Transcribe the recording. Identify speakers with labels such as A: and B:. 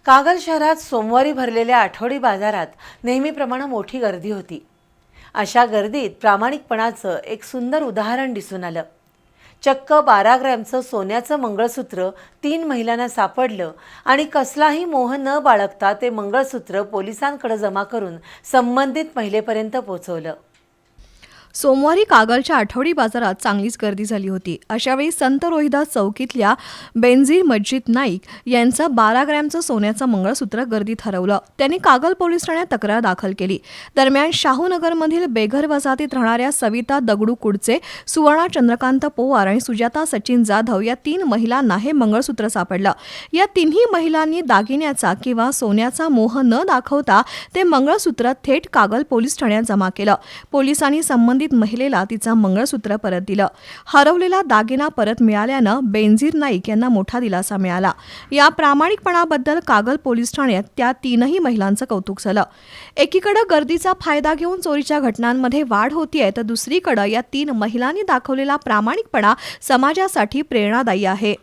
A: कागल शहरात सोमवारी भरलेल्या आठवडी बाजारात नेहमीप्रमाणे मोठी गर्दी होती। अशा गर्दीत प्रामाणिकपणाचं एक सुंदर उदाहरण दिसून आलं। चक्क 12 ग्रॅमचं सोन्याचं मंगळसूत्र 3 महिलांना सापडलं आणि कसलाही मोह न बाळगता ते मंगळसूत्र पोलिसांकडे जमा करून संबंधित महिलेपर्यंत पोहोचवलं।
B: सोमवारी कागलच्या आठवडी बाजारात चांगलीच गर्दी झाली होती। अशावेळी संत रोहिदास चौकीतल्या बेनझीर मस्जिद नाईक यांचं 12 ग्रॅमचं सोन्याचं मंगळसूत्र गर्दीत हरवलं। त्यांनी कागल पोलीस ठाण्यात तक्रार दाखल केली। दरम्यान शाहूनगरमधील बेघर वसाहतीत राहणाऱ्या सविता दगडू कुडचे, सुवर्णा चंद्रकांत पोवार आणि सुजाता सचिन जाधव या 3 महिलांना हे मंगळसूत्र सापडलं। या तिन्ही महिलांनी दागिन्याचा किंवा सोन्याचा मोह न दाखवता ते मंगळसूत्र थेट कागल पोलीस ठाण्यात जमा केलं। पोलिसांनी संबंधित महिलेला तिचं मंगळसूत्र परत दिलं। हरवलेला दागिना परत मिळाल्यानं बेनझीर नाईक यांना मोठा दिलासा मिळाला। या प्रामाणिकपणाबद्दल कागल पोलीस ठाण्यात त्या 3ही महिलांचं कौतुक झालं। एकीकडे गर्दीचा फायदा घेऊन चोरीच्या घटनांमध्ये वाढ होतीये, तर दुसरीकडे या 3 महिलांनी दाखवलेला प्रामाणिकपणा समाजासाठी प्रेरणादायी आहे।